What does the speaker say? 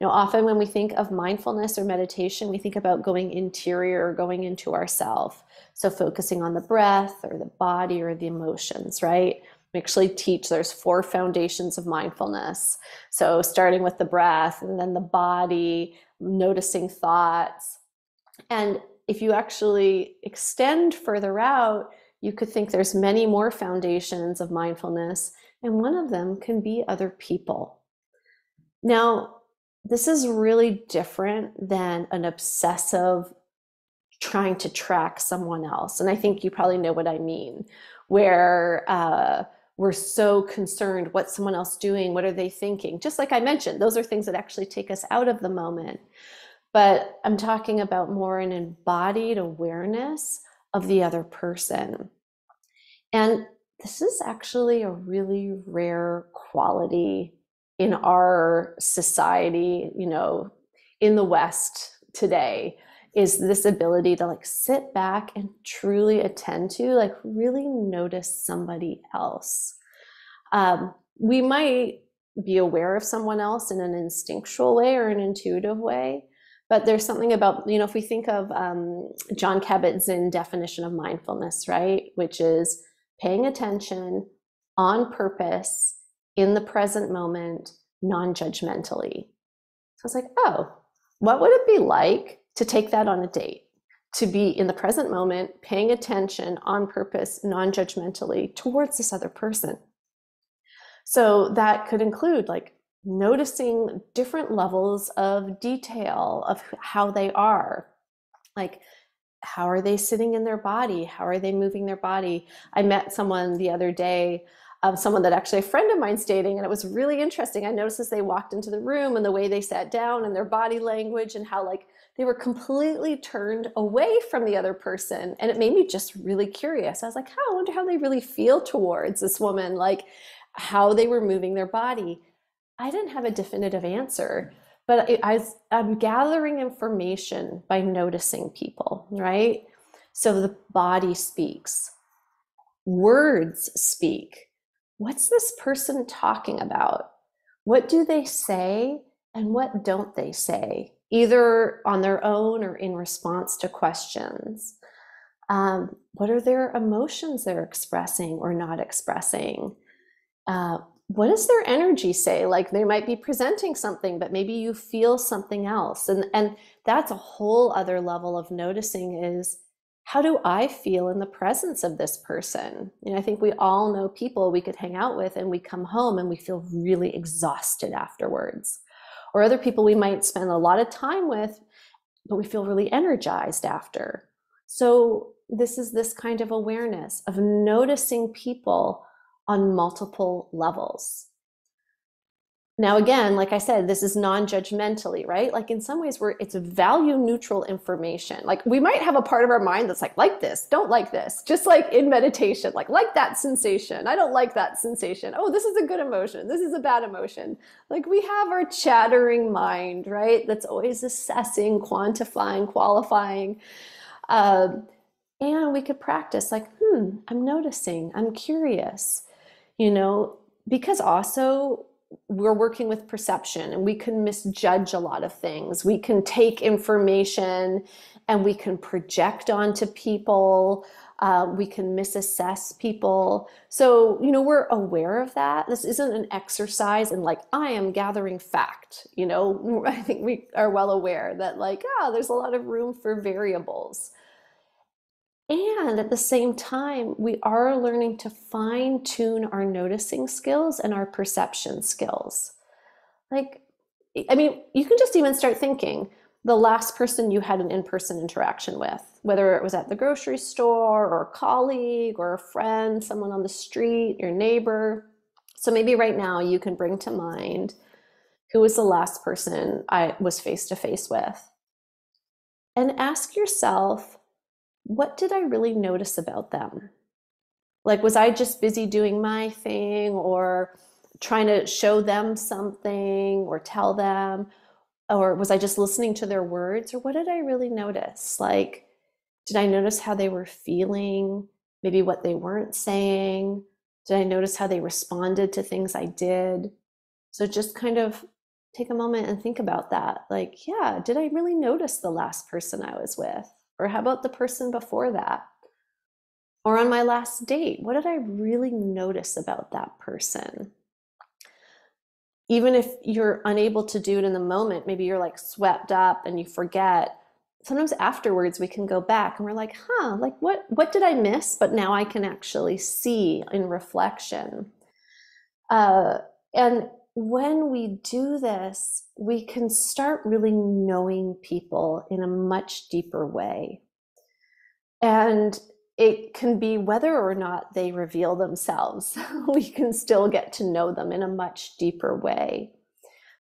Often when we think of mindfulness or meditation, we think about going interior or going into ourself. So focusing on the breath or the body or the emotions, right? We actually teach there's 4 foundations of mindfulness. So starting with the breath and then the body, noticing thoughts. And if you actually extend further out, you could think there's many more foundations of mindfulness, and one of them can be other people. Now, this is really different than an obsessive trying to track someone else. And I think you probably know what I mean, where we're so concerned what's someone else doing, what are they thinking? Just like I mentioned, those are things that actually take us out of the moment. But I'm talking about more an embodied awareness of the other person. And this is actually a really rare quality in our society, in the West today, is this ability to like sit back and truly attend to, like really notice somebody else. We might be aware of someone else in an instinctual way or an intuitive way, but there's something about, if we think of Jon Kabat-Zinn definition of mindfulness, right, which is paying attention on purpose in the present moment, non-judgmentally. So I was like, oh, what would it be like to take that on a date? To be in the present moment, paying attention on purpose, non-judgmentally towards this other person. So that could include like noticing different levels of detail of how they are. Like, how are they sitting in their body? How are they moving their body? I met someone the other day, someone that actually a friend of mine's dating, and it was really interesting. I noticed as they walked into the room and the way they sat down and their body language and how like they were completely turned away from the other person. And it made me just really curious. I was like, I wonder how they really feel towards this woman, like how they were moving their body. I didn't have a definitive answer, but I'm gathering information by noticing people, right? So the body speaks, words speak. What's this person talking about? What do they say and what don't they say, either on their own or in response to questions? What are their emotions they're expressing or not expressing? What does their energy say? Like they might be presenting something, but maybe you feel something else. And that's a whole other level of noticing is, how do I feel in the presence of this person? I think we all know people we could hang out with and we come home and we feel really exhausted afterwards. Or other people we might spend a lot of time with, but we feel really energized after. So this is this kind of awareness of noticing people on multiple levels. Now, again, like I said, this is non-judgmentally, right? Like in some ways where it's value neutral information. Like we might have a part of our mind that's like this, don't like this. Just like in meditation, like that sensation. I don't like that sensation. Oh, this is a good emotion. This is a bad emotion. Like we have our chattering mind, right? That's always assessing, quantifying, qualifying. And we could practice like, I'm noticing, I'm curious, because also we're working with perception and we can misjudge a lot of things. We can take information and we can project onto people. We can misassess people. So, we're aware of that. This isn't an exercise in like, I am gathering fact. I think we are well aware that there's a lot of room for variables. And at the same time, we are learning to fine tune our noticing skills and our perception skills. You can just even start thinking the last person you had an in-person interaction with, whether it was at the grocery store or a colleague or a friend, someone on the street, your neighbor. So maybe right now you can bring to mind, who was the last person I was face to face with? And ask yourself, what did I really notice about them? Like, was I just busy doing my thing or trying to show them something or tell them? Or was I just listening to their words? Or what did I really notice? Like, did I notice how they were feeling? Maybe what they weren't saying? Did I notice how they responded to things I did? So just kind of take a moment and think about that. Like, yeah, did I really notice the last person I was with? Or how about the person before that? Or on my last date, what did I really notice about that person? Even if you're unable to do it in the moment, maybe you're like swept up and you forget. Sometimes afterwards we can go back and we're like, huh, like what did I miss? But now I can actually see in reflection. Uh, and when we do this, we can start really knowing people in a much deeper way. And it can be whether or not they reveal themselves, we can still get to know them in a much deeper way.